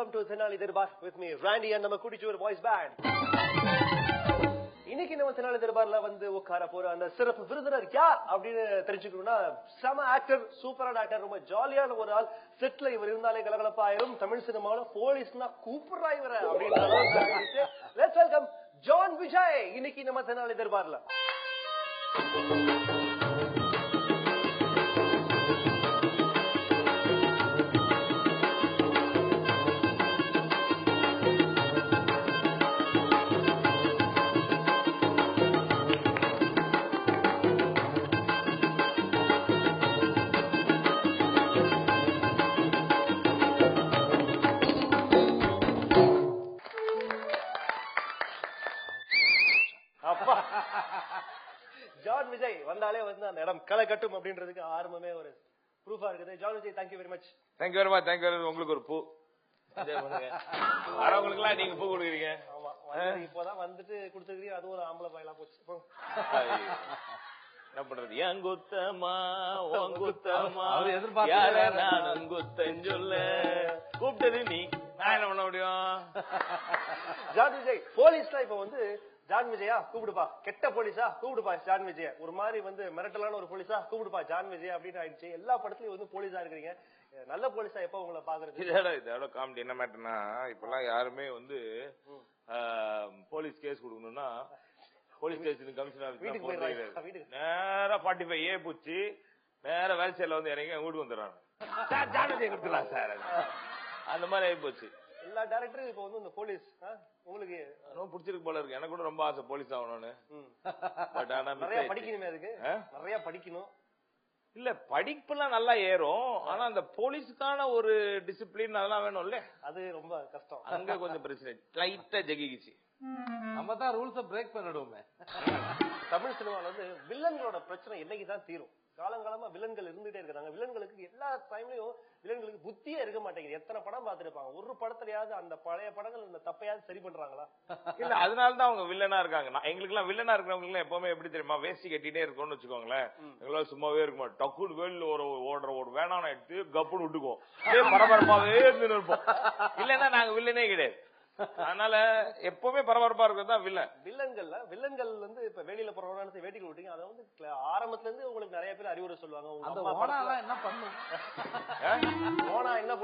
welcome to Thenali Darbar with me, Randy and நம்ம குடிச்சூர் voice band. இன்னைக்கு நம்ம தெனாலி தர்பார்ல வந்து உட்கார போற அந்த சிறப்பு விருந்தினர் யார் அப்படின்னு தெரிஞ்சுக்கணும்னா, செம ஆக்டர், சூப்பரான ஆக்டர், ரொம்ப ஜாலியான ஒரு ஆள். செட்ல இவர் இருந்தாலே கலகலப்பாயிரும். தமிழ் சினிமாவில போலீஸ்னா கூப்பிடுறா இவர அப்படின்ற அளவுக்கு. லெட்ஸ் வெல்கம் ஜான் விஜய் இன்னைக்கு நம்ம தெனாலி தர்பார்ல. ஜான் விஜய் வந்தாலே வந்து அந்த இடம் களை கட்டும் அப்படின்றதுக்கு ஆரம்பமே ஒரு ப்ரூஃபா இருக்குது. John Vijay, thank you very much. Thank you very much. Thank you very much. உங்களுக்கு ஒரு பூ வரவங்களுக்கு எல்லாம் நீங்க பூ கொடுக்குறீங்க. ஆமா, இப்போதான் வந்துட்டு கொடுத்துருக்கீங்க. அது ஒரு ஆம்பளை பாயெல்லாம் போச்சு. என்ன பண்றது? என் குத்தமா குத்தமா குத்தன்னு சொல்ல கூப்பிட்டது நீ, நான் என்ன பண்ண முடியும்? ஜான் விஜய் போலீஸ்லாம் இப்ப வந்து ஜான் விஜயா கூப்பிடுப்பா, கெட்ட போலீஸா கூப்பிடுப்பா ஜான் விஜய, ஒரு மாதிரி வந்து மிரட்டலான ஒரு போலீஸா கூப்பிடுப்பா ஜான் விஜய் அப்படின்னு ஆயிடுச்சு. எல்லா படத்துலயும் வந்து போலீஸா இருக்கிறீங்க. நல்ல போலீஸா எப்ப உங்களை பாக்குறது? இதோட காமெடி என்ன மேட்டர்னா, இப்பெல்லாம் யாருமே வந்து போலீஸ் கேஸ் கொடுக்கணும்னா போலீஸ் ஸ்டேஷன் கமிஷனர் நேரா 45A பூச்சி நேரா வேல்சேல வந்து இறங்கி வீட்டுக்கு வந்துடுறாங்க. சார் ஜான் விஜய் கொடுத்துடலாம் சார், அந்த மாதிரி ஆகி போச்சு. எல்லா டைரக்டரும் இப்ப வந்து இந்த போலீஸ் உங்களுக்கு ரொம்ப பிடிச்சிருக்கு போல இருக்கு. எனக்கு கூட ரொம்ப ஆசை போலீஸ் ஆகணும்னு. பட் ஆனா நிறைய படிக்கணுமே, அதுக்கு நிறைய படிக்கணும். இல்ல படிப்புலாம் நல்லா ஏறும், ஆனா அந்த போலீஸுக்கான ஒரு டிசிப்ளின் அதெல்லாம் வேணும்ல, அது ரொம்ப கஷ்டம். அங்க கொஞ்சம் பிரச்சனை லைட்டா ஜெகிச்சு. நம்ம தான் ரூல்ஸ பிரேக் பண்ணிடுவோமே. தமிழ் சினிமால வந்து வில்லன்களோட பிரச்சனை என்னைக்குதான் தீரும்? காலங்காலமா வில்லன்கள் இருந்துட்டே இருக்காங்க. வில்லன்களுக்கு எல்லா டைம்லயும் வில்லன்களுக்கு புத்தியே இருக்க மாட்டேங்குது. எத்தனை படம் பார்த்துருப்பாங்க, ஒரு படத்துலயாவது அந்த பழைய படங்கள் இந்த தப்பையாவது சரி பண்றாங்களா? இல்ல, அதனாலதான் அவங்க வில்லனா இருக்காங்க. எங்களுக்கு எல்லாம் வில்லனா இருக்கிறவங்க எல்லாம் எப்பவுமே எப்படி தெரியுமா, வேஸ்டி கட்டிட்டே இருக்கோம்னு வச்சுக்கோங்களேன். எங்களால சும்மாவே இருக்க மாட்டோம். டக்குன்னு வேல் ஓடுற ஒரு வேணான எடுத்து கப்புன்னு விட்டுக்குவோம், பரபரப்பாவே இருந்து இருப்போம். இல்லன்னா நாங்க வில்லனே கிடையாது. அதனால எப்பவுமே பரபரப்பா இருக்கிறது தான் வில்லன். வில்லன்கள் வந்து இப்ப வெளியில போறவங்க வேட்டிகள் விட்டீங்க, அதை வந்து ஆரம்பத்துல இருந்து உங்களுக்கு நிறைய பேர் அறிவுரை சொல்லுவாங்க. என்ன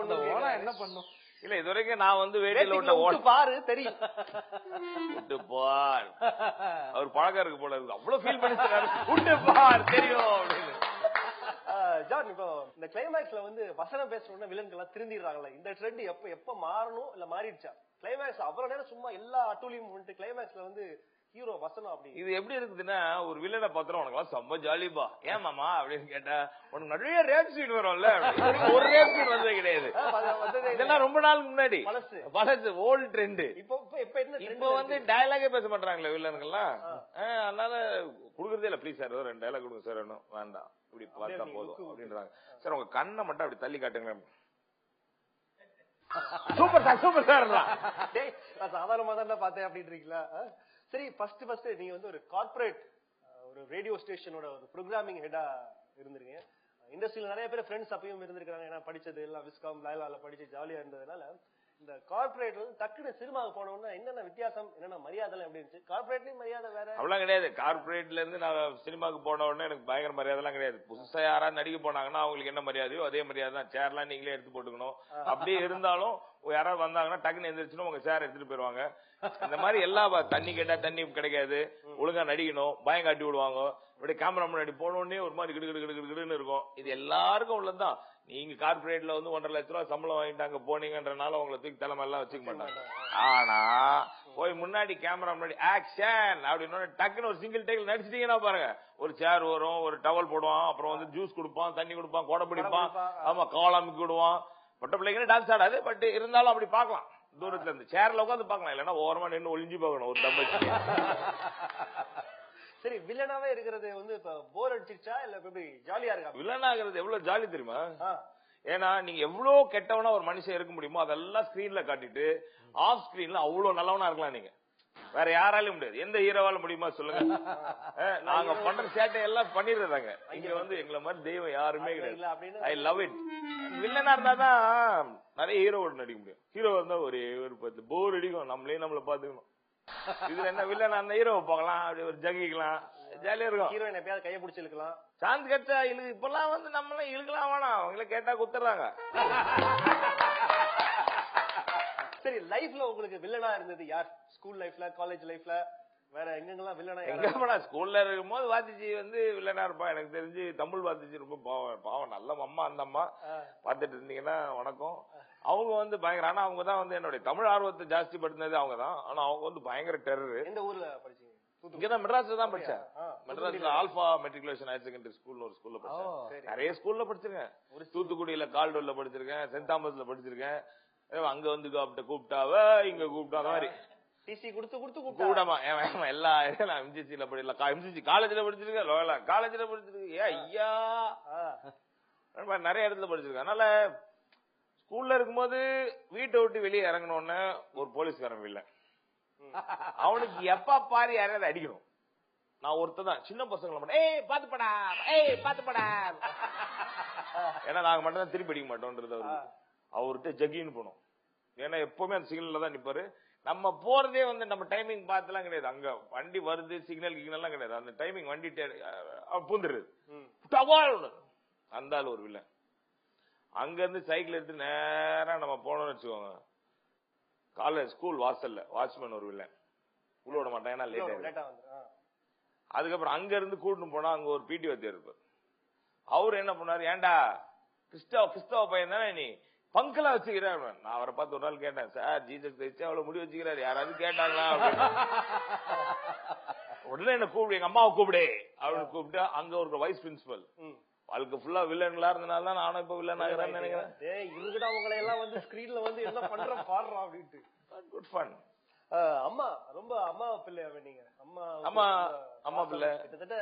பண்ணும் என்ன பண்ணும்? இல்ல, இது வரைக்கும் நான் வந்து வேட்டியில விட்ட பாரு தெரியும், விட்டு பார் அவர் பழக்கம் இருக்கு போல இருக்கு. அவ்வளவு ஃபீல் பண்ணிருக்காரு, விட்டு பார் தெரியும் அப்படின்னு. ஜான், இப்போ இந்த கிளைமேக்ஸ்ல வந்து வசனம் பேசுறோம்னா வில்லன்கள் எல்லாம் திருந்திடுறாங்களா? இந்த ட்ரெண்ட் எப்ப மாறணும் இல்ல மாறிடுச்சா? கிளைமேக்ஸ் அவ்வளவு நேரம் சும்மா எல்லா அட்டூழியும் பண்ணிட்டு கிளைமேக்ஸ்ல வந்து ஹீரோ வசனம் அப்படி. இது எப்படி இருக்குதுன்னா, ஒரு வில்லனை பாத்திரம் உனக்கு செம்ம ஜாலிபா, ஏன் மாமா அப்படின்னு கேட்டா உனக்கு நிறைய ரேப் சீன் வரும்ல, ஒரு ரேப் சீன் வந்தது கிடையாது. இதெல்லாம் ரொம்ப நாளுக்கு முன்னாடி பழசு ஓல்ட் ட்ரெண்ட். இப்ப வந்து டயலாகே பேச மாட்டாங்களே வில்லனுக்கெல்லாம். அதனால குடுக்கறதே இல்ல. ப்ளீஸ் சார் 2 டயலாக் கொடுங்க சார், வேண்டாம் இப்படி பார்த்தா போதும் அப்படின்றாங்க. சார் உங்க கண்ணை மட்டும் அப்படி தள்ளி காட்டுங்க. Super sir, super sir. நான் சாதாரணமா தான் பார்த்தேன் அப்படின்னு இருக்கீங்களா? சரி, ஃபர்ஸ்ட் நீங்க வந்து ஒரு கார்பரேட் ஒரு ரேடியோ ஸ்டேஷனோட ஒரு ப்ரோக்ராமிங் ஹெடா இருந்திருக்கீங்க. இண்டஸ்ட்ரியில நிறைய பேர் ஃப்ரெண்ட்ஸ் அப்பயும் இருந்திருக்காங்க. ஏன்னா படிச்சது எல்லாம் விஸ்காம் லாயலால படிச்சு ஜாலியா இருந்ததுனால இந்த கார்பரேட் டக்குனு சினிமாவுக்கு போனோம்னா என்னென்ன வித்தியாசம், என்னென்ன மரியாதை எப்படி இருந்துச்சு? கார்பரேட்லயும் மரியாதை வேற அவ்வளவு கிடையாது. கார்பரேட்ல இருந்து நான் சினிமாவுக்கு போன உடனே எனக்கு பயங்கர மரியாதை எல்லாம் கிடையாது. புதுசா யாராவது நடிக்க போனாங்கன்னா அவங்களுக்கு என்ன மரியாதையோ அதே மரியாதை தான். சேர்லாம் நீங்களே எடுத்து போட்டுக்கணும். அப்படியே இருந்தாலும் யாராவது வந்தாங்கன்னா டக்குன்னு எந்திரிச்சுன்னா உங்க சேர் எடுத்துட்டு போயிருவாங்க. இந்த மாதிரி எல்லா தண்ணி கேட்டா தண்ணி கிடைக்காது, ஒழுங்கா நடிக்கணும், பயம் காட்டி விடுவாங்க. இப்படி கேமரா முன்னாடி போனோடனே ஒரு மாதிரி கிடுகிடுன்னு இருக்கும். இது எல்லாருக்கும் உள்ளதுதான். நீங்க கார்பரேட்ல வந்து 1.5 லட்ச ரூபாய் சம்பளம் வாங்கிட்டாங்க போனீங்கன்றனால உங்களை தூக்கி தலைமை எல்லாம் வச்சுக்க மாட்டாங்க. ஆனா போய் முன்னாடி கேமரா முன்னாடி ஆக்ஷன் அப்படின்னு டக்குன்னு ஒரு சிங்கிள் டேக்ல நடிச்சிட்டீங்கன்னா பாருங்க, ஒரு சேர் வரும், ஒரு டவல் போடுவான், அப்புறம் வந்து ஜூஸ் கொடுப்பான், தண்ணி கொடுப்பான், கொடை பிடிப்பான், ஆமா காலாமிக்கு விடுவான். பொட்ட பிள்ளைங்க டான்ஸ் ஆடாது, பட் இருந்தாலும் அப்படி பாக்கலாம். தூரத்துல இருந்து சேர்ல உட்காந்து பாக்கலாம், இல்லன்னா ஓரமா நின்று ஒளிஞ்சு பார்க்கணும் ஒரு தம்பி. சரி, வில்லனாவே இருக்கிறது வந்து இப்ப போர் அடிச்சிருச்சா இல்ல எப்படி ஜாலியா இருக்கா? வில்லனாகிறது எவ்வளவு ஜாலி தெரியுமா? ஏன்னா நீங்க எவ்வளவு கெட்டவனா ஒரு மனுஷன் இருக்க முடியுமோ அதெல்லாம் ஸ்கிரீன்ல காட்டிட்டு ஆஃப் ஸ்கிரீன்ல அவ்வளவு நல்லவனா இருக்கலாம். நீங்க வேற யாராலும் முடியாது. எந்த ஹீரோவால முடியுமா சொல்லுங்க? நாங்க பண்ற சேட்டை எல்லாம் பண்ணிடுறாங்க. இங்க வந்து எங்களை மாதிரி தெய்வம் யாருமே கிடையாது. I love it. வில்லனா இருந்தாதான் நிறைய ஹீரோவோட நடிக்க முடியும். ஹீரோ இருந்தா ஒரு 10 போர் அடிக்கும். நம்மள பாத்துக்கணும். இதுல என்ன வில்லனா அந்த ஹீரோவை பார்க்கலாம், அப்படி ஒரு ஜகிக்கலாம், ஜாலியா இருக்கும். ஹீரோயின் எப்பயாவது கையை பிடிச்சி இழுக்கலாம், சாந்த் கட்சா இப்பெல்லாம் வந்து நம்மளாம் இழுக்கலாம் வேணாம், அவங்கள கேட்டா குத்துறாங்க. சரி, லைஃப்ல உங்களுக்கு வில்லனா இருந்தது யார்? ஸ்கூல் லைஃப்ல, காலேஜ் லைஃப்ல, வேற எங்கெல்லாம் வில்லனா? எங்க ஸ்கூல்ல இருக்கும் போது வாத்திச்சி வந்து வில்லனா இருப்பா. எனக்கு தெரிஞ்சு தமிழ் வாத்திச்சி ரொம்ப பாவம் நல்ல அம்மா. அந்த அம்மா பாத்துட்டு இருந்தீங்கன்னா வணக்கம். அவங்க வந்து பயங்கர, ஆனா அவங்க தான் வந்து என்னுடைய தமிழ் ஆர்வத்தை ஜாஸ்தி படுத்தினது அவங்க தான். ஆனா அவங்க வந்து பயங்கர டெரர். எந்த ஊர்ல படிச்சீங்க? இங்கதான் மெட்ராஸ்ல தான் படிச்சேன். மெட்ராஸ்ல ஆல்பா மெட்ரிகுலேஷன் ஹையர் செகண்டரி ஸ்கூல்ல ஒரு ஸ்கூல்ல படிச்சேன். நிறைய ஸ்கூல்ல படிச்சிருக்கேன். தூத்துக்குடியில கால்டோல்ல படிச்சிருக்கேன், சென்ட் தாமஸ்ல படிச்சிருக்கேன். அங்க வந்து கூப்பிட்டாவ, இங்க கூப்பிட்டா மாதிரி டிசி கொடுத்து கூடமா எல்லா எம்ஜிசில படிக்கல, எம்ஜிசி காலேஜ்ல படிச்சிருக்கேன், லோயலா காலேஜ்ல படிச்சிருக்கேன். ஐயா நிறைய இடத்துல படிச்சிருக்கேன். அதனால ஸ்கூல்ல இருக்கும்போது வீட்டை விட்டு வெளியே இறங்கணும்னு ஒரு போலீஸ்காரன் இல்ல, அவனுக்கு எப்ப பாரு யாரையாவது அடிக்கணும். நான் ஒருத்ததான் சின்ன பசங்களை பாத்துப்படா பாத்துப்படா, ஏன்னா நாங்க மட்டும் தான் திருப்பி அடிக்க மாட்டோம்ன்றது அவர்கிட்ட ஜகின்னு போனோம். ஏன்னா எப்பவுமே அந்த சிக்னல்ல தான் நிப்பாரு. நம்ம போறதே வந்து நம்ம டைமிங் பார்த்துலாம் கிடையாது. அங்க வண்டி வருது, சிக்னல் கிக்னல்லாம் கிடையாது. அந்த டைமிங் வண்டி பூந்துருது. அந்த ஆள் ஒரு வில்ல. அங்க இருந்து சைக்கிள் எடுத்து நேரம் நம்ம போனோம்னு வச்சுக்கோங்க, காலேஜ் ஸ்கூல் வாசல்ல வாட்ச்மேன் ஒரு வில்ல உள்ள விட மாட்டான், ஏன்னா லேட்டா. அதுக்கப்புறம் அங்க இருந்து கூட்டிட்டு போனா அங்க ஒரு பிடி வாத்தியார் இருப்பார். அவரு என்ன பண்ணாரு, ஏண்டா கிறிஸ்தவ பையன் தானே நீ பங்கலா வச்சுக்கிறாரு. நான் அவரை பார்த்து ஒரு நாள் கேட்டேன், சார் ஜீசஸ் கிறிஸ்து அவ்வளவு முடி வச்சுக்கிறாரு, யாராவது கேட்டாங்களா? உடனே என்ன கூப்பிடு, எங்க அம்மாவை கூப்பிடு அப்படின்னு கூப்பிட்டு அங்க ஒரு வைஸ் பிரின்சிபல். வாழ்க்கை ஃபுல்லா வில்லன்களா இருந்தனால தான் நானும் இப்ப வில்லன் ஆகிறேன்னு நினைக்கிறேன். இருந்துட்டா உங்களை எல்லாம் வந்து ஸ்கிரீன்ல வந்து என்ன பண்ற பாடுறா அப்படின்ட்டு. Good fun. அம்மா ரொம்ப அம்மா பிள்ளை நீங்க. அம்மா பிள்ளை. கிட்டத்தட்ட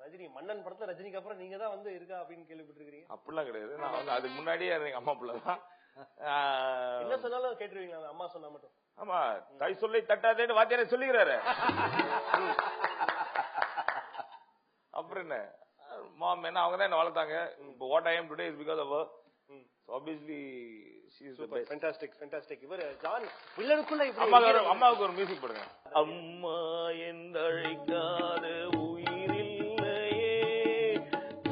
ரஜினி மன்னன் படத்துல ரஜினிக்கு அப்புறம் நீங்க தான் வந்து இருக்கா அப்படின்னு கேள்விப்பட்டிருக்கீங்க. அப்படிலாம் கிடையாது, நான் வந்து அதுக்கு முன்னாடியே எங்க அம்மா பிள்ளை தான். என்ன சொன்னாலும் கேட்டுருவீங்களா? அம்மா சொன்னா மட்டும். ஆமா, தாய் சொல்லி தட்டாதேன்னு வாத்தியாரே சொல்லிக்கிறாரு. அப்புறம் என்ன மாம், என்ன அவங்க தான் என்ன வளர்த்தாங்க. இப்போ what I am today is because of her. So obviously she is the best. Fantastic. இவர் ஜான் வில்லனுக்குள்ள அம்மாவுக்கு ஒரு மியூசிக் போடுங்க. அம்மா என்றழைக்காத உயிரில்லையே,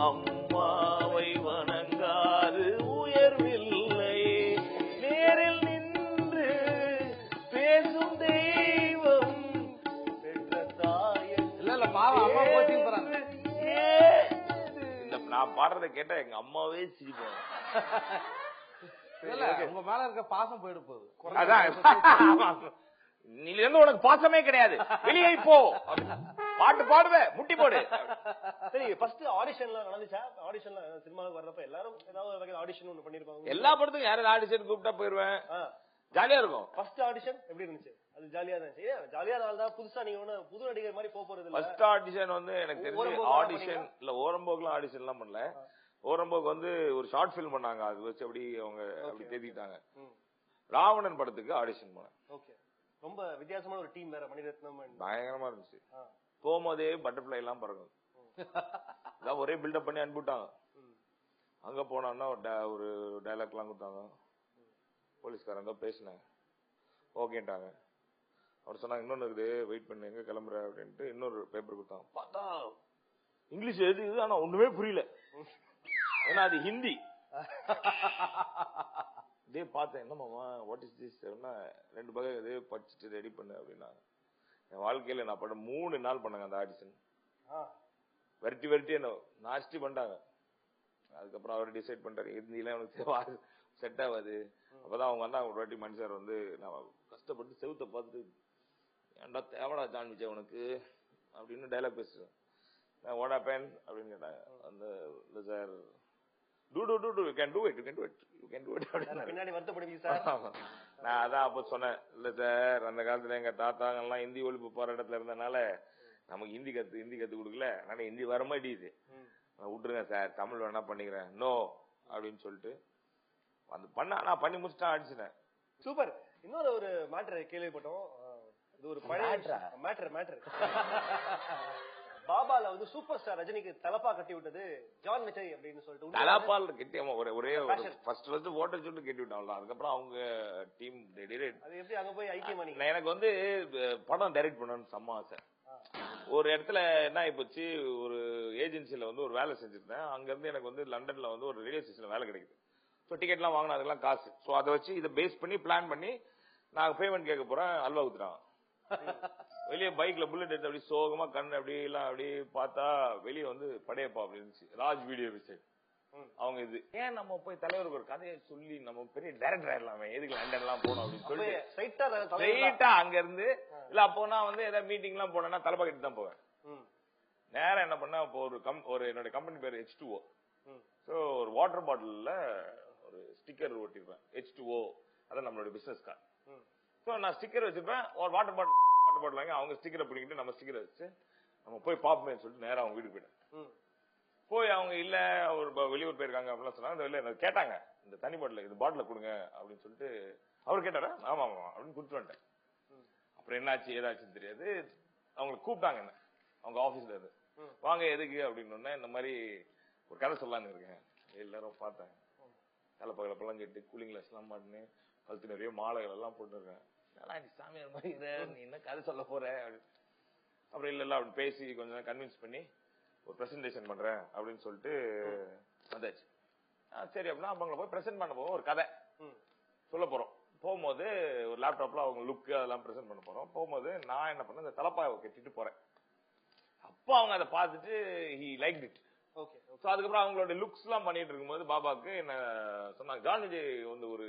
அம்மாவை வணங்காது உயர்வில்லையே, நேரில் நின்று பேசும் தெய்வம் பெற்ற தாயின். இல்ல பாவம் அம்மா கோச்சிங் போறாங்க. நான் பாடுறத கேட்டா எங்க அம்மாவே சிரிப்பாங்க. உங்க மேல இருக்க பாசம் போயிடு போகுது. நீல இருந்து உனக்கு பாசமே கிடையாது, வெளியே போ, பாட்டு பாடுவேன் முட்டி போடு. சரி, ஃபர்ஸ்ட் ஆடிஷன்லாம் நடந்துச்சா? ஆடிஷன்ல சினிமாவுக்கு வர்றப்ப எல்லாரும் ஏதாவது வகையில் ஆடிஷன் ஒன்று பண்ணிருப்பாங்க. எல்லா படத்துக்கும் யாராவது ஆடிஷன் கூப்பிட்டா போயிருவேன், ஜாலியா இருக்கும். ஃபர்ஸ்ட் ஆடிஷன் எப்படி இருந்துச்சு? அது ஜாலியா இருந்துச்சு. ஜாலியா தான். புதுசா நீங்க ஒண்ணு புது நடிகர் மாதிரி போறது இல்ல. ஃபர்ஸ்ட் ஆடிஷன் வந்து எனக்கு தெரிஞ்சு ஆடிஷன் இல்ல, ஓரம்போக்குலாம் ஆடிஷன் எல்லாம் பண்ணல. ஓரம்போக்கு வந்து ஒரு ஷார்ட் பிலிம் பண்ணாங்க, அது வச்சு அப்படி அவங்க அப்படி தேதிட்டாங்க. ராவணன் படத்துக்கு ஆடிஷன் போனேன். ஓகே, ரொம்ப வித்தியாசமான ஒரு டீம் வேற, மணிரத்னம் பயங்கரமா இருந்துச்சு. போகும்போதே பட்டர்ஃபிளை எல்லாம் பறக்கும், இதான் ஒரே பில்டப் பண்ணி அனுப்பிட்டாங்க. அங்க போனோம்னா ஒரு டைலாக் எல்லாம் கொடுத்தாங்க. போலீஸ்காரங்க பேசினாங்க, ஓகேட்டாங்க. அவர் சொன்னாங்க இன்னொன்னு இருக்குது, வெயிட் பண்ணு, எங்க கிளம்புற அப்படின்ட்டு இன்னொரு பேப்பர் கொடுத்தாங்க. பார்த்தா இங்கிலீஷ் எழுதிது, ஆனா ஒண்ணுமே புரியல, ஏன்னா அது ஹிந்தி. இதே பார்த்தேன், என்னமாமா வாட் இஸ் திஸ்? ரெண்டு பக்கம் இதே படிச்சுட்டு ரெடி பண்ணு அப்படின்னாங்க. என் வாழ்க்கையில நான் பண்ண 3 நாள் பண்ணாங்க அந்த ஆடிஷன். வெரைட்டி என்ன நாஸ்டி பண்ணிட்டாங்க. அதுக்கப்புறம் அவர் டிசைட் பண்ணிட்டாரு, ஹிந்தியில அவனுக்கு செட் ஆகாது. அப்பதான் அவங்க வந்தா ஒரு வாட்டி மணி சார் வந்து, நான் கஷ்டப்பட்டு செவுத்த பார்த்து, ஏன்டா தேவடா ஜான் விஜய் உனக்கு அப்படின்னு டைலாக் பேசுறேன். ஓடா பேன் அப்படின்னு கேட்டாங்க. அந்த sir you can do it பின்னாடி வருத்தப்படுவீங்க சார். நான் அதான் அப்ப சொன்னேன், இல்ல சார் அந்த காலத்துல எங்க தாத்தாங்க எல்லாம் ஹிந்தி ஒழிப்பு போராட்டத்துல இருந்தனால நமக்கு ஹிந்தி கத்து கொடுக்கல, ஆனா ஹிந்தி வர மாட்டேங்குது, விட்டுருங்க சார், தமிழ் வேணா பண்ணிக்கிறேன் நோ அப்படின்னு சொல்லிட்டு வந்து பண்ண. நான் பண்ணி முடிச்சுட்டேன், அடிச்சுட்டேன். சூப்பர். இன்னொரு ஒரு மேட்டர் கேள்விப்பட்டோம், இது ஒரு பழைய மேட்டர். பாபால வந்து சூப்பர் ஸ்டார் ரஜினிக்கு தலப்பா கட்டி விட்டது ஜான் விஜய் அப்படின்னு சொல்லிட்டு தலப்பால் கட்டி ஒரே ஃபர்ஸ்ட் ஓட்டர் சுட்டு கட்டி விட்டாங்க. அதுக்கப்புறம் அவங்க டீம் அது எப்படி அங்க போய் ஐக்கியமானி. எனக்கு வந்து படம் டைரக்ட் பண்ணணும்னு செம்ம ஆசை. ஒரு இடத்துல என்ன ஆயிப்போச்சு, ஒரு ஏஜென்சில வந்து ஒரு வேலை செஞ்சிருந்தேன். அங்க இருந்து எனக்கு வந்து லண்டன்ல வந்து ஒரு ரேடியோ ஸ்டேஷன்ல வேலை கிடைக்குது. ஸோ டிக்கெட் எல்லாம் வாங்கினா அதுக்கெல்லாம் காசு. ஸோ அதை வச்சு இதை பேஸ் பண்ணி பிளான் பண்ணி நான் பேமெண்ட் கேட்க போறேன். அல்வா ஊத்துறாங்க வெளியே பைக்ல புல்லட் எடுத்து அப்படி சோகமா கண் அப்படி எல்லாம் அப்படி பார்த்தா வெளியே வந்து படையப்பா அப்படி இருந்துச்சு. ராஜ் வீடியோ விஷயம் அவங்க இது ஏன் நம்ம போய் தலைவருக்கு ஒரு கதையை சொல்லி நம்ம பெரிய டைரக்டர் ஆயிடலாமே, எதுக்கு லண்டன் எல்லாம் போனோம் அப்படின்னு சொல்லிட்டு அங்க இருந்து இல்ல அப்போ நான் வந்து ஏதாவது மீட்டிங் எல்லாம் போனேன்னா தலைப்பாக்கிட்டு தான் போவேன். நேரம் என்ன பண்ண இப்போ ஒரு என்னோட கம்பெனி பேர் H2O. ஸோ ஒரு வாட்டர் பாட்டில்ல ஒரு ஸ்டிக்கர் ஒட்டிருப்பேன் H2O, அதான் நம்மளோட பிசினஸ் கார்டு. ஸோ நான் ஸ்டிக்கர் வச்சிருப்பேன். ஒரு வாட்டர் பாட்டில் வாங்க அவங்க ஸ்டிக்கரை பிடிக்கிட்டு நம்ம ஸ்டிக்கரை வச்சு நம்ம போய் பாப்போம்னு சொல்லிட்டு நேரம் அவங்க வீட்டுக்கு போயிட்டேன். போய் அவங்க இல்ல ஒரு வெளியூர் போயிருக்காங்க அப்படிலாம் சொன்னாங்க. இல்ல கேட்டாங்க இந்த தனி பாட்டில் இது பாட்டில் கொடுங்க அப்படின்னு சொல்லிட்டு அவர் கேட்டாரா, ஆமா ஆமா அப்படின்னு கொடுத்து வந்துட்டேன். அப்புறம் என்னாச்சு ஏதாச்சுன்னு தெரியாது. அவங்களை கூப்பிட்டாங்க என்ன அவங்க ஆபீஸ்ல இருந்து, வாங்க எதுக்கு அப்படின்னு. இந்த மாதிரி ஒரு கதை சொல்லலான்னு இருக்கேன். எல்லாரும் பார்த்தேன். தலைப்பகலப்பெல்லாம் கேட்டு கூலிங் கிளாஸ் எல்லாம் மாட்டினு கழுத்து நிறைய மாலைகள் எல்லாம் போட்டுருக்கேன். சாமியார் மாதிரி நீ என்ன கதை சொல்ல போற அப்படி இல்ல அப்படி பேசி கொஞ்சம் கன்வின்ஸ் பண்ணி ஒரு பிரசன்டேஷன் பண்றேன் அப்படின்னு சொல்லிட்டு வந்தாச்சு. சரி அப்படின்னா அவங்களை போய் பிரசன்ட் பண்ண போவோம். ஒரு கதை சொல்ல போறோம். போகும்போது ஒரு லேப்டாப்ல அவங்க லுக்கு அதெல்லாம் பிரசன்ட் பண்ண போறோம். போகும்போது நான் என்ன பண்ணேன், இந்த தலப்பாவை கட்டிட்டு போறேன். அப்போ அவங்க அதை பார்த்துட்டு he like it. Okay. So அதுக்கப்புறம் அவங்களோட லுக்ஸ் எல்லாம் பண்ணிட்டு இருக்கும்போது பாபாவுக்கு என்ன சொன்னாங்க, ஜான் விஜய் வந்து ஒரு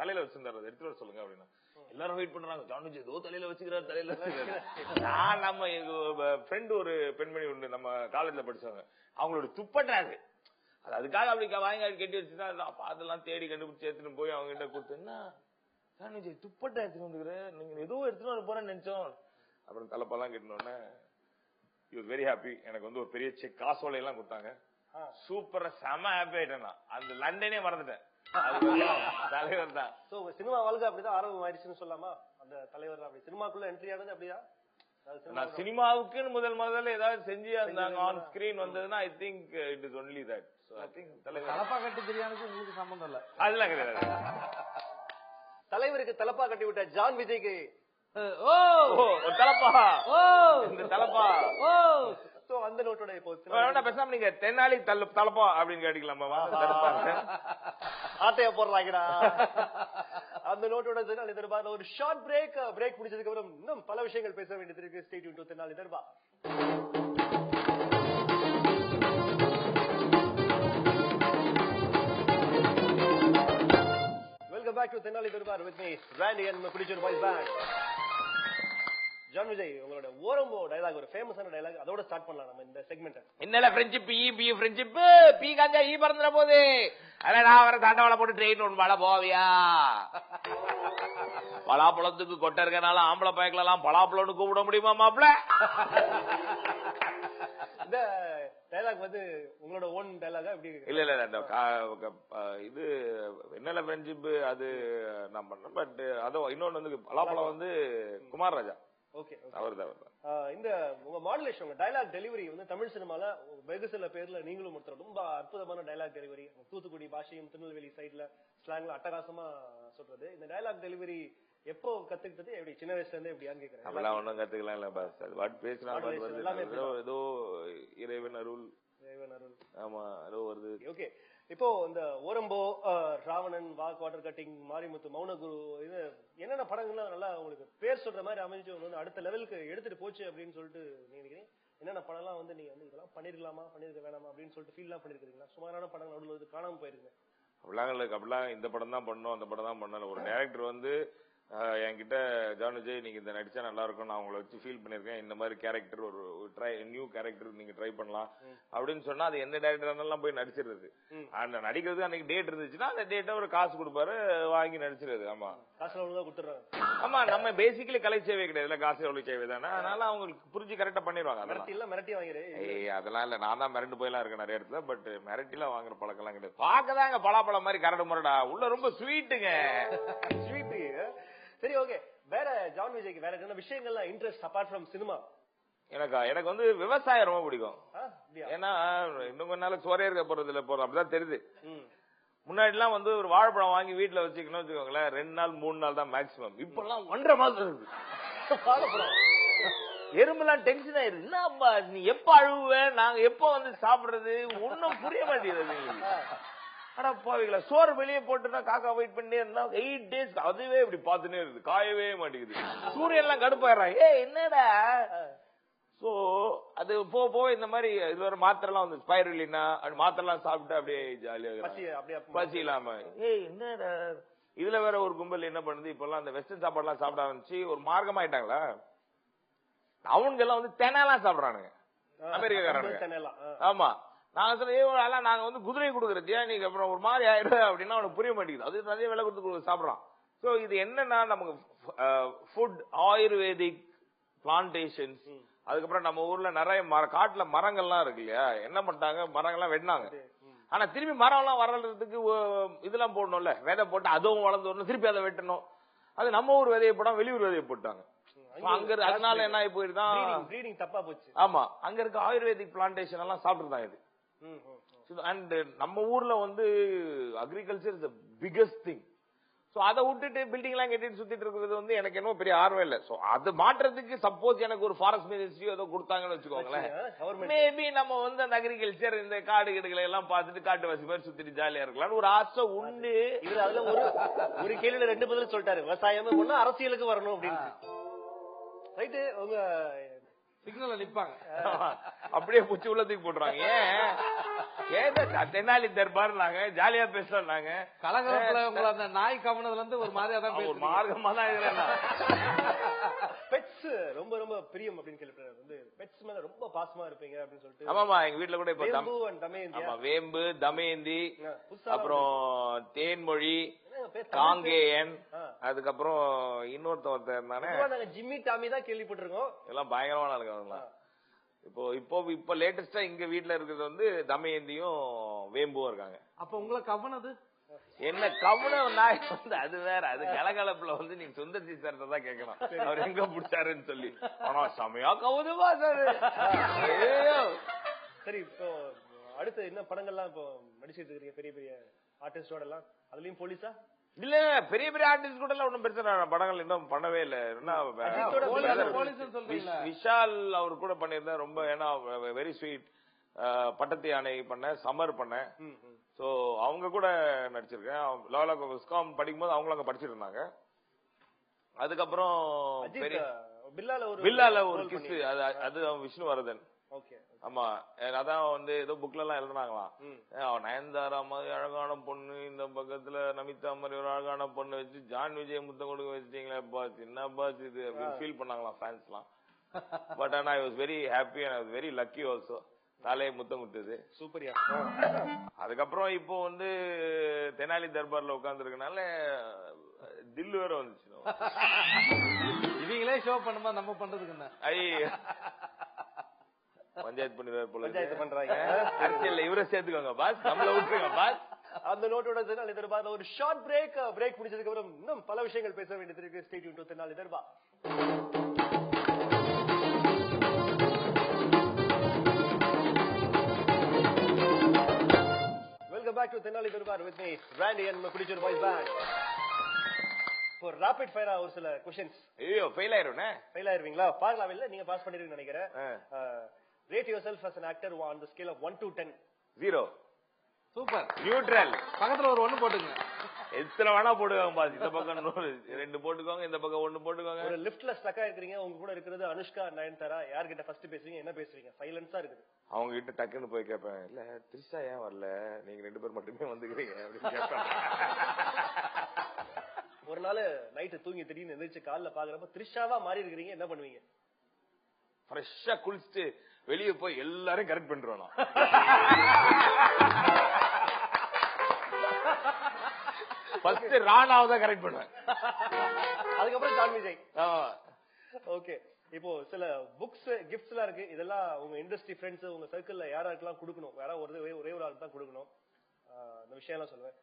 தலையில வச்சிருந்தாரு, எடுத்துட்டு வர சொல்லுங்க அப்படின்னா. எல்லாரும் வெயிட் பண்றாங்க, ஜான் விஜய் ஏதோ தலையில வச்சுக்கிறாரு தலையில. நான் நம்ம எங்க ஃப்ரெண்ட் ஒரு பெண்மணி உண்டு நம்ம காலேஜ்ல படிச்சவங்க, அவங்களோட துப்பட்டாரு அது அதுக்காக அப்படி வாங்கி கட்டி வச்சுதான் அதெல்லாம் தேடி கண்டுபிடிச்சு எடுத்துட்டு போய் அவங்க கிட்ட கொடுத்தேன்னா, ஜான் விஜய் துப்பட்டா எடுத்துட்டு வந்துக்கிற, நீங்க ஏதோ எடுத்துட்டு வர போறேன்னு நினைச்சோம். அப்புறம் தலைப்பெல்லாம் கட்டினோடனே வெரி ஹாப்பி. எனக்கு வந்து ஒரு பெரிய செக் காசோலை எல்லாம் கொடுத்தாங்க. சூப்பரா செம ஹாப்பி ஆயிட்டேன். அந்த லண்டனே மறந்துட்டேன். தலைவர் தான். சினிமா வாழ்க்கை அப்படிதான் ஆரம்பம் ஆயிடுச்சுன்னு சொல்லலாமா? அந்த தலைவர் அப்படி சினிமாக்குள்ள என்ட்ரி ஆனது அப்படிதான். நான் சினிமாவுக்குன்னு முதல்ல ஏதாவது செஞ்சு அந்த ஆன் ஸ்கிரீன் வந்ததுன்னா I think it is only that. So I think தலைவர் தலப்பா கட்டி தெரியாதுக்கு உங்களுக்கு சம்பந்தம் இல்ல. அதெல்லாம் கிடையாது. தலைவருக்கு தலப்பா கட்டி விட்ட ஜான் விஜய்க்கு தலப்பா இந்த தலப்பா அந்த நோட்டோட இப்போ பேசாம நீங்க தென்னாலி தலப்பா அப்படின்னு கேட்டுக்கலாமா? ஆட்டைய போடுறாங்கடா. அந்த நோட்டோட தென்னாலி தர்பார் ஒரு ஷார்ட் பிரேக் முடிச்சதுக்கு அப்புறம் இன்னும் பல விஷயங்கள் பேச வேண்டியது இருக்கு. Stay tune to Tenali Darbar. Welcome back to Tenali Darbar with me Randy and my producer voice band. John Vijay, உங்களோட ஓரம்போ டயலாக் ஒரு ஃபேமஸான டயலாக், அதோட ஸ்டார்ட் பண்ணலாம் நம்ம இந்த செக்மெண்ட். என்னல ஃப்ரெண்ட்ஷிப் பி ஃப்ரெண்ட்ஷிப் பி காஞ்சா ஈ பறந்துற போது அட நான் வர தண்டவாள போட்டு ட்ரெயின் ஒன்று மழை போவியா? பலாப்பழத்துக்கு கொட்டை இருக்கனால ஆம்பளை பயக்கலாம் பலாப்பழம்னு கூப்பிட முடியுமா மாப்பிள்ள? இந்த டயலாக் வந்து உங்களோட ஓன் டயலாகா எப்படி? இல்ல இது என்னல ஃப்ரெண்ட்ஷிப் அது நான் பண்ணேன். பட் அதோ இன்னொன்னு வந்து பலாப்பழம் வந்து குமார் ராஜா. ஓகே, இந்த உங்க மாடுலேஷன், உங்க டயலாக் டெலிவரி வந்து தமிழ் சினிமால வெகு சில பேர்ல நீங்களும் ஒருத்தர் ரொம்ப அற்புதமான டயலாக் டெலிவரி. தூத்துக்குடி பாஷையும் திருநெல்வேலி சைட்ல ஸ்லாங்ல அட்டகாசமா சொல்றது. இந்த டயலாக் டெலிவரி எப்போ கத்துக்கிட்டது? எப்படி சின்ன வயசுல இருந்தே எப்படியான்னு கேக்குறேன். அதெல்லாம் ஒண்ணும் கத்துக்கலாம் இல்ல பாஸ். அது வாட் பேசுறாங்க ஏதோ இறைவன் அருள். ஆமா ஏதோ வருது. ஓகே, இப்போ இந்த ஓரம்போ, ராவணன், வாக் வாட்டர் கட்டிங், மாரிமுத்து, மௌனகுரு, இது என்னென்ன படங்கள்லாம் நல்லா உங்களுக்கு பேர் சொல்ற மாதிரி அமைஞ்சு வந்து அடுத்த லெவலுக்கு எடுத்துட்டு போச்சு அப்படின்னு சொல்லிட்டு நினைக்கிறீங்க? என்னென்ன படம்லாம் வந்து நீங்க வந்து இதெல்லாம் பண்ணிருக்கலாமா பண்ணிருக்க வேணாமா அப்படின்னு சொல்லிட்டு ஃபீல் எல்லாம் பண்ணிருக்கீங்களா? சுமாரான படங்கள் நடுவில் வந்து காணாம போயிருங்க. அப்படிலாம் இந்த படம் தான் பண்ணோம் அந்த படம் தான் பண்ணல. ஒரு டைரக்டர் வந்து என்கிட்ட ஜான் விஜய் நீங்க இந்த நடிச்சா நல்லா இருக்கும், நான் உங்களை வச்சு ஃபீல் பண்ணிருக்கேன், இந்த மாதிரி கேரக்டர் ஒரு நியூ கேரக்டர் நீங்க ட்ரை பண்ணலாம் அப்படின்னு சொன்னா அது எந்த டைரக்டர் போய் நடிச்சிருது. அந்த நடிக்கிறது அன்னைக்கு டேட் இருந்துச்சுன்னா அந்த டேட்டை ஒரு காசு கொடுப்பாரு, வாங்கி நடிச்சிருது. ஆமா காசு கொடுத்துறாங்க. ஆமா நம்ம பேசிக்கலி கலை சேவை கிடையாது, காசு எவ்வளவு சேவை தானே, அதனால அவங்களுக்கு புரிஞ்சு கரெக்டா பண்ணிடுவாங்க. மிரட்டி வாங்கிறேன் அதெல்லாம் இல்ல, நான் தான் மிரண்டு போயெல்லாம் இருக்கேன் நிறைய இடத்துல. பட் மிரட்டிலாம் வாங்குற பழக்கம் எல்லாம் கிடையாது. பாக்கதாங்க பலாப்பழம் மாதிரி கரடு முரடா, உள்ள ரொம்ப ஸ்வீட்டுங்க. ஸ்வீட். சரி, ஓகே. வேற ஜான் விஜய்க்கு வேற என்ன விஷயங்கள்லாம் இன்ட்ரெஸ்ட் அபார்ட் ஃப்ரம் சினிமா? எனக்கு வந்து விவசாயம் ரொம்ப பிடிக்கும். ஏன்னா இன்னும் கொஞ்ச நாள் சோறே இருக்க போறது இல்ல போறோம் அப்படிதான் தெரியுது. முன்னாடி எல்லாம் வந்து ஒரு வாழைப்பழம் வாங்கி வீட்டுல வச்சுக்கணும் வச்சுக்கோங்களேன், 2 நாள் 3 நாள் தான் மேக்சிமம். இப்ப எல்லாம் 1.5 மாசம் இருக்கு வாழைப்பழம். எறும்புலாம் டென்ஷன் ஆயிருது. என்னப்பா நீ எப்ப அழுவ, நாங்க எப்ப வந்து சாப்பிடுறது, ஒன்னும் புரிய மாட்டேங்குது. ஆனா போவீங்களா, சோறு வெளியே போட்டுனா காக்கா வெயிட் பண்ணி இருந்தா 8 days அதுவே இப்படி பாத்துனே இருக்குது, காயவே மாட்டேங்குது. சூரியன் எல்லாம் கடுப்பாயிடுறான், என்னடா. சோ அது போக இந்த மாதிரி இது ஒரு மாத்திரை எல்லாம் வந்து ஸ்பைருலினா மாத்திரை எல்லாம் சாப்பிட்டு அப்படியே ஜாலியாக பசி இல்லாம என்னடா. இதுல வேற ஒரு கும்பல் என்ன பண்ணுது, இப்ப எல்லாம் அந்த வெஸ்டர்ன் சாப்பாடு எல்லாம் சாப்பிட ஆரம்பிச்சு ஒரு மார்க்கம் ஆயிட்டாங்களா. அவங்க எல்லாம் வந்து தெனெல்லாம் சாப்பிடுறானுங்க அமெரிக்காக்காரங்க. ஆமா, நாங்க சொல்ல நாங்க வந்து குதிரை கொடுக்கறது நீங்க அப்புறம் ஒரு மாதிரி ஆயிடும் அப்படின்னா அவனுக்கு புரிய மாட்டேங்குது. அது நிறைய விலை கொடுத்து சாப்பிடறான். சோ இது என்னன்னா நமக்கு ஃபுட் ஆயுர்வேதிக் பிளான்டேஷன்ஸ், அதுக்கப்புறம் நம்ம ஊர்ல நிறைய காட்டுல மரங்கள்லாம் இருக்கு இல்லையா, என்ன பண்ணிட்டாங்க மரங்கள்லாம் வெட்டினாங்க. ஆனா திருப்பி மரம் எல்லாம் வளர்றதுக்கு இதெல்லாம் போடணும்ல, விதை போட்டு அதுவும் வளர்ந்து வரணும், திருப்பி அதை வெட்டணும். அது நம்ம ஊர் விதையை போட்டாங்க, வெளியூர் விதையை போட்டாங்க. அங்க அதனால என்ன ஆகி போயிருதான் தப்பா போச்சு. ஆமா, அங்க இருக்க ஆயுர்வேதிக் பிளான்டேஷன் எல்லாம் சாப்பிட்டுதான் இது. அண்ட் நம்ம ஊர்ல வந்து agriculture is the biggest thing. So அதை விட்டுட்டு பில்டிங் எல்லாம் கட்டிட்டு சுத்திட்டு இருக்கிறது வந்து எனக்கு என்ன பெரிய ஆர்வம் இல்ல. சோ அது மாற்றத்துக்கு சப்போஸ் எனக்கு ஒரு ஃபாரஸ்ட் மினிஸ்ட்ரி ஏதோ கொடுத்தாங்கன்னு வச்சுக்கோங்களேன், மேபி நம்ம வந்து அந்த அக்ரிகல்ச்சர் இந்த காடு கீடுகளை எல்லாம் பார்த்துட்டு காட்டுவாசி மாதிரி சுத்திட்டு ஜாலியா இருக்கலாம் ஒரு ஆசை உண்டு. இவர் அதுல ஒரு கேள்வியில 2 பதில் சொல்லிட்டாரு, விவசாயம் பண்ணா அரசியலுக்கு வரணும் அப்படின்னு. ரைட்டு, உங்க சிக்னல்ல நிப்பாங்க அப்படியே பூச்சி உள்ளதுக்கு போடுறாங்க. ஏன் தென்னாலி தர்பார் நாங்க ஜாலியா பேசுறோம். நாங்க கலகலப்புல உங்களை அந்த நாய் கவனத்துல இருந்து ஒரு மாதிரியா தான் ஒரு மார்க்கமா தான் இருக்கிறேன். பெட்ஸ் ரொம்ப ரொம்ப பிரியம் அப்படின்னு கேள்விப்பட்டேன். வந்து பெட்ஸ் மேல ரொம்ப பாசமா இருப்பீங்க அப்படின்னு சொல்லிட்டு. ஆமாமா, எங்க வீட்டுல கூட இப்ப வேம்பு, தமயந்தி, அப்புறம் தேன்மொழி, காங்கேயன், அதுக்கப்புறம் இன்னொருத்தர் இருந்தானே ஜிம்மி டாமி தான் கேள்விப்பட்டிருக்கோம். எல்லாம் பயங்கரமான ஆளுங்க. இப்போ லேட்டஸ்டா இங்க வீட்டுல இருக்கிறது வந்து தமயந்தியும் வேம்பும் இருக்காங்க. அப்ப உங்களை கவனது என்ன கவனம் நாய் வந்து அது வேற, அது கலகலப்புல வந்து நீங்க சுந்தர்சி சார் தான் கேட்கணும் அவர் எங்க பிடிச்சாருன்னு சொல்லி. ஆனா செமையா கவுதுமா சார். சரி, இப்போ அடுத்து என்ன படங்கள்லாம் இப்போ நடிச்சிட்டு இருக்கீங்க பெரிய பெரிய ஆர்டிஸ்டோட எல்லாம்? அதுலயும் போலீஸா? இல்ல, பெரிய பெரிய ஆர்டிஸ்ட் கூட எல்லாம் ஒன்னும் பிரச்சனை படங்கள் இன்னும் பண்ணவே இல்ல. விஷால் அவர் கூட பண்ணிருந்தேன் ரொம்ப, ஏன்னா வெரி ஸ்வீட். பட்டத்து யானை பண்ண, சமர் பண்ண. சோ அவங்க கூட நடிச்சிருக்கேன். லாலா விஸ்காம் படிக்கும்போது அவங்களும் அங்க படிச்சிட்டு இருந்தாங்க. அதுக்கப்புறம் பில்லால ஒரு கிஸ், அது விஷ்ணுவர்தன். ஆமா, அதான் வந்து ஏதோ புக்ல எல்லாம் எழுதுனாங்களாம். நயன்தாரா மாதிரி அழகான பொண்ணு, இந்த பக்கத்துல நமிதா மாதிரி ஒரு அழகான பொண்ணு வச்சு ஜான் விஜய் முத்தம் கொடுக்க வச்சிட்டீங்களா பாஸ், என்ன பாஸ் இது அப்படின்னு ஃபீல் பண்ணாங்களாம் ஃபேன்ஸ் எல்லாம். பட் ஆனா I was very happy and I was very lucky also. தலையை முத்தம் கொடுத்தது சூப்பரியா. அதுக்கப்புறம் இப்போ வந்து தெனாலி தர்பார்ல உட்கார்ந்து இருக்கனால தில்லு வேற வந்துச்சு. இவங்களே ஷோ பண்ணுமா, நம்ம பண்றதுக்கு என்ன? பஞ்சாயத்து பண்ணிடுவார் போல. பஞ்சாயத்து பண்றாங்க அரசியல், இவரை சேர்த்துக்கோங்க பாஸ், நம்மள விட்டுருங்க பாஸ். அந்த நோட்டோட தெனாலி தர்பார்ல ஒரு ஷார்ட் பிரேக் முடிச்சதுக்கு அப்புறம் இன்னும் பல விஷயங்கள் பேச வேண்டியது இருக்கு. Stay tune to Tenali Darbar. Welcome back to Tenali Durbar with me, Randy and Kudichur Boys Band. For rapid fire ஒரு சில questions. ஐயோ ஃபெயில் ஆயிரும்னே. ஃபெயில் ஆயிருவீங்களா? பார்க்கலாம். இல்ல நீங்க பாஸ் பண்ணிருவீங்கன்னு நினைக்கிறேன். Rate yourself as an actor on the scale of 1 to 10. 0. Super. Neutral. பக்கத்துல ஒரு 1 போட்டுங்க. எத்தனை வேணா போடுவாங்க பாஸ். இந்த பக்கம் 2 போட்டுக்கோங்க, இந்த பக்கம் 1 போட்டுக்கோங்க. ஒரு லிஃப்ட்ல ஸ்டக் ஆயிருக்கீங்க, உங்க கூட இருக்கிறது அனுஷ்கா, நயன்தாரா. யார் கிட்ட ஃபர்ஸ்ட் பேசுவீங்க, என்ன பேசுவீங்க? சைலன்ஸா இருக்குது. அவங்க கிட்ட டக்குன்னு போய் கேட்பேன், இல்ல த்ரிஷா ஏன் வரல, நீங்க 2 பேர் மட்டுமே வந்துக்கிறீங்க அப்படின்னு கேட்பேன். ஒரு நாள் நைட்டு தூங்கி திடீர்னு எந்திரிச்சு காலைல பாக்குறப்ப த்ரிஷாவா மாறி இருக்கிறீங்க, என்ன பண்ணுவீங்க? ஃப்ரெஷ்ஷா குளிச்சுட்டு வெளியே போய் எல்லாரும் கரெக்ட் பண்றோம். ஃபர்ஸ்ட் ராணாவை தான் கரெக்ட் பண்ணுவேன், அதுக்கப்புறம் ஜான் விஜய். ஓகே, இப்போ சில புக்ஸ் கிஃப்ட்ஸ் எல்லாம் இருக்கு. இதெல்லாம் உங்க இண்டஸ்ட்ரி ஃப்ரெண்ட்ஸ், உங்க சர்க்கிள்ல யாராருக்கெல்லாம் கொடுக்கணும், யாராவது ஒரே ஒரு ஆள் தான் கொடுக்கணும். அந்த விஷயம் எல்லாம் சொல்லுவேன்.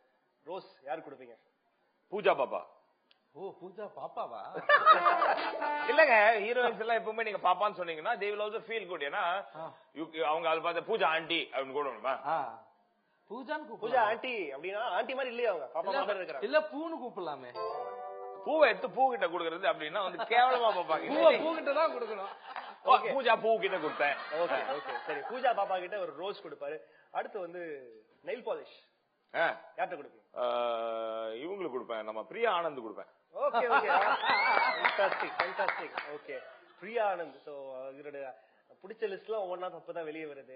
ரோஸ் யாரு கொடுப்பீங்க? பூஜா பாப்பா. ஓ பூஜா பாப்பாவா? இல்லங்க, ஹீரோயின்ஸ் எல்லாம் எப்பவுமே நீங்க பாப்பான்னு சொன்னீங்கன்னா they will also feel good. ஏன்னா அவங்க அதை பார்த்து பூஜா ஆண்டி அப்படின்னு கூப்பிடுமா? பூஜான்னு பூஜா ஆண்டி அப்படின்னா ஆண்டி மாதிரி இல்லையா அவங்க? பாப்பா மாதிரி இருக்கிறாங்க. இல்ல பூன்னு கூப்பிடலாமே. பூவை எடுத்து பூ கிட்ட கொடுக்கறது அப்படின்னா வந்து கேவலமா பாப்பாங்க. பூ கிட்ட தான் கொடுக்கணும். பூஜா பூ கிட்ட கொடுத்தேன். ஓகே ஓகே சரி. பூஜா பாப்பா கிட்ட ஒரு ரோஸ் கொடுப்பாரு. அடுத்து வந்து நெயில் பாலிஷ் யார்கிட்ட கொடுப்பீங்க? இவங்களுக்கு கொடுப்பேன், நம்ம பிரியா ஆனந்த் கொடுப்பேன். Okay okay fantastic fantastic. Okay Priya Anand. So இவரோட பிடிச்ச லிஸ்ட்லாம் ஒவ்வொன்னா அப்பதான் வெளியே வருது.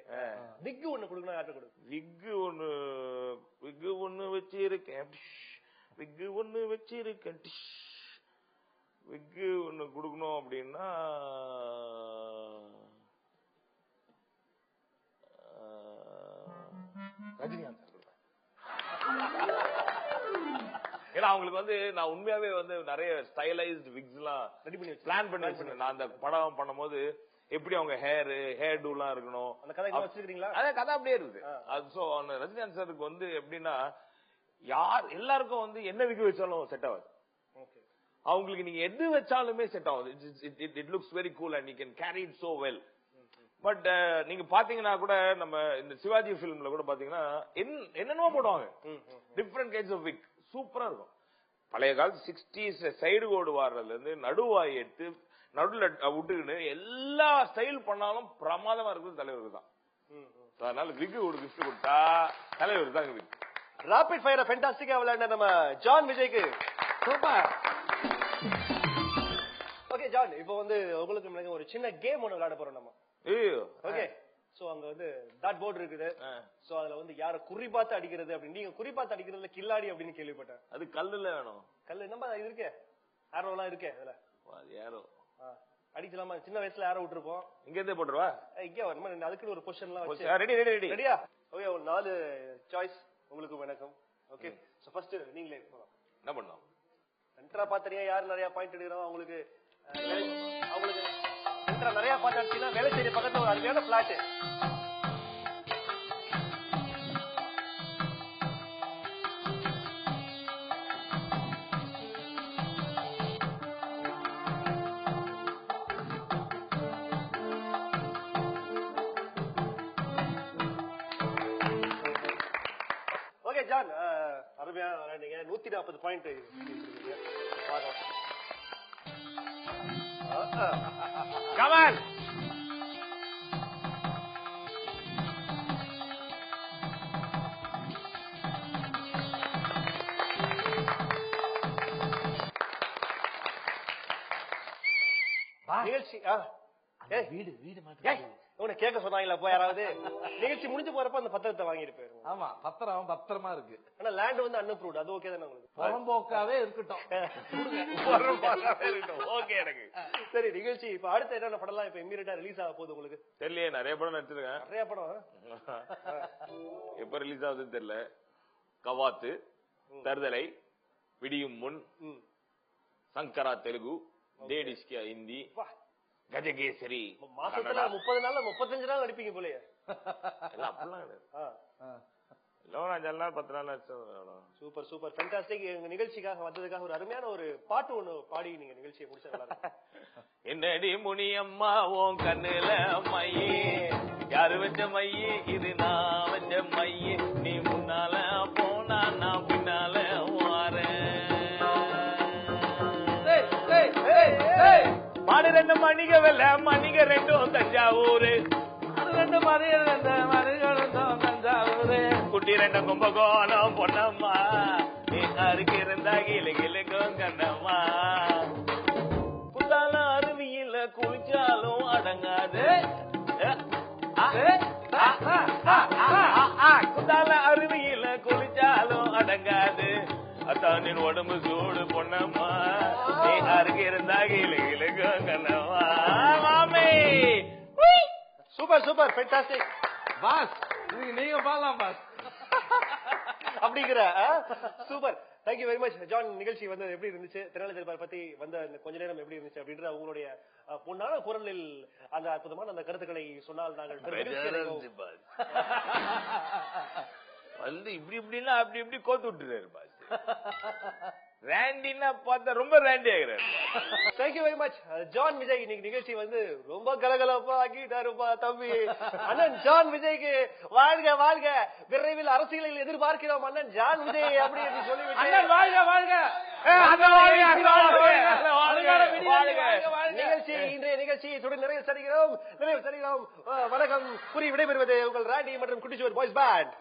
விக் ஒண்ணு கொடுக்கணும், யார்கிட்ட கொடுக்கும்? விக் ஒண்ணு வச்சிருக்கேன், விக் ஒண்ணு வச்சிருக்கேன், விக் ஒண்ணு கொடுக்கணும் அப்படின்னா ரஜினிகாந்த். ஏன்னா அவங்களுக்கு வந்து நான் உண்மையாவே வந்து நிறைய ஸ்டைலைஸ்ட் விக்ஸ் எல்லாம் ரெடி பண்ணி பிளான் பண்ணி வச்சிருக்கேன். நான் அந்த படம் பண்ணும்போது எப்படி அவங்க ஹேர் டூ எல்லாம் இருக்கணும், அந்த கதை வச்சிருக்கீங்களா? அதே கதை அப்படியே இருக்குது. சோ ரஜினிகாந்த் சாருக்கு வந்து எப்படின்னா யார் எல்லாருக்கும் வந்து என்ன விக்கு வச்சாலும் செட் ஆகாது. அவங்களுக்கு நீங்க எது வச்சாலுமே செட் ஆகுது. It looks very cool and you can carry it so well. But நீங்க பாத்தீங்கன்னா கூட நம்ம இந்த சிவாஜி பிலிம்ல கூட பாத்தீங்கன்னா என்னென்னமோ போடுவாங்க, டிஃப்ரெண்ட் கைண்ட்ஸ் ஆஃப் விக், சூப்பரா இருக்கும். பழைய காலத்து 60s சைடு கோடு வாடுறதுல இருந்து நடுவாய் எடுத்து நடுல விட்டுக்கிட்டு எல்லா ஸ்டைல் பண்ணாலும் பிரமாதமா இருக்குது தலைவருக்கு தான். அதனால விக் ஒரு கிஃப்ட் கொடுத்தா தலைவருக்கு தான் விக். ராபிட் ஃபயர் ஃபேண்டாஸ்டிக்கா விளையாண்ட நம்ம ஜான் விஜய்க்கு சூப்பர். ஓகே ஜான், இப்போ வந்து உங்களுக்கு ஒரு சின்ன கேம் ஒண்ணு விளையாட போறோம் நம்ம. ஓகே, சோ அங்க வந்து டாட் போர்டு இருக்குது. சோ அதுல வந்து யார குறி பார்த்து அடிக்கிறது அப்படின்னு, நீங்க குறி பார்த்து அடிக்கிறதுல கில்லாடி அப்படின்னு கேள்விப்பட்டேன். அது கல்லுல வேணும். கல்லு நம்ம இது இருக்கே, ஆரோ எல்லாம் இருக்கே அதுல யாரோ அடிக்கலாமா? சின்ன வயசுல யாரோ விட்டுருப்போம். இங்க இருந்தே போட்டுருவா. இங்கே வரணும், அதுக்குன்னு ஒரு பொசிஷன் எல்லாம் வச்சு ரெடி ரெடி ரெடி ரெடியா? ஓகே, ஒரு 4 சாய்ஸ் உங்களுக்கு வணக்கம். ஓகே, சோ ஃபர்ஸ்ட் நீங்களே என்ன பண்ணலாம்? சென்டரா பாத்தறியா யார் நிறைய பாயிண்ட் எடுக்கிறோம் அவங்களுக்கு சென்டரா நிறைய பாயிண்ட் அடிச்சீங்கன்னா வேலை செய்ய பக்கத்துல ஒரு அருமையான பிளாட். ஓகே ஜான், அருமையா விளையாண்டீங்க. 140 பாயிண்ட். Come on. நிகழ்ச்சி வீடு வீடு உன்னை கேட்க சொன்னாங்களா போய் யாராவது? நிகழ்ச்சி முடிஞ்சு போறப்ப அந்த பத்திரத்தை வாங்கிட்டு போயிருங்க. ஆமா, பத்திரம் பத்திரமா இருக்கு. ஆனா லேண்ட் வந்து அன்அப்ரூவ்ட், அது ஓகே தானே உங்களுக்கு? புறம்போக்காவே இருக்கட்டும். ஓகே எனக்கு. சரி, நிகழ்ச்சி இப்ப அடுத்த என்னென்ன படம்லாம் இப்ப இம்மீடியட்டா ரிலீஸ் ஆக போகுது உங்களுக்கு? தெரியல, நிறைய படம் நடிச்சிருக்கேன். நிறைய படம் எப்ப ரிலீஸ் ஆகுதுன்னு தெரியல. கவாத்து, தருதலை, விடியும் முன், சங்கரா தெலுங்கு, டேடிஸ்கியா ஹிந்தி, கஜகேசரி. மாசத்துல 30 நாள் 35 நாள் நடிப்பீங்க போலயே? அப்படிலாம் இல்ல, 10 நாள். Super super fantastic. எங்க நிகழ்ச்சிக்காக வந்ததுக்காக ஒரு அருமையான ஒரு பாட்டு ஒண்ணு பாடி நீங்க நிகழ்ச்சியை முடிச்சா. என்னடி முனியம்மா உன் கண்ணுல மையே, யாரு வச்ச மையே இது நான் வச்ச மையே, நீ முன்னால போனா நான் பின்னால மாடு 2 மணிக வெல்ல மணிக 2 தஞ்சாவூரு, 2 மணிகளும் தஞ்சாவூரு, குட்டி 2 கும்பகோணம் பொன்னம்மா, நீ அருக்கு இருந்தா கிளு கிளுக்கும் கண்ணம்மா, குத்தால அருவியில குளிச்சாலும் அடங்காது, குத்தால அருவியில குளிச்சாலும் அடங்காது, அத்தானின் உடம்பு சூடு பொன்னம்மா, நீ அருக்கு இருந்தா கிளு கிளுக்கும் கண்ணம்மா. மாமே சூப்பர் சூப்பர் ஃபேண்டாஸ்டிக் பாஸ். நீங்க பாடலாம் பாஸ். அப்படிங்கிற super. Thank you very much John. நிகழ்ச்சி வந்து எப்படி இருந்துச்சு? திறனாளி பத்தி வந்த கொஞ்ச நேரம் எப்படி இருந்துச்சு அப்படின்ற உங்களுடைய பொன்னான குரலில் அந்த அற்புதமான அந்த கருத்துக்களை சொன்னால் நாங்கள் வந்து இப்படி இப்படின்னா அப்படி இப்படி கோத்து விட்டுறாரு பாஸ். ரேண்டின்னா பார்த்தா ரொம்ப ரேண்டி ஆகிறாரு. Thank you very much John Vijay. இன்னைக்கு நிகழ்ச்சி வந்து ரொம்ப கலகலப்பா ஆக்கிட்டாருப்பா தம்பி. அண்ணன் ஜான் விஜய்க்கு வாழ்க வாழ்க. விரைவில் அரசியலில் எதிர்பார்க்கிறோம் அண்ணன் ஜான் விஜய் அப்படி என்று சொல்லிவிட்டு வாழ்க வாழ்க. இன்றைய நிகழ்ச்சி நிறைவு செய்கிறோம். வணக்கம். கூறி விடைபெறுவது உங்கள் ராண்டி மற்றும் குட்டிச்சுவர் பாய்ஸ் பேண்ட்.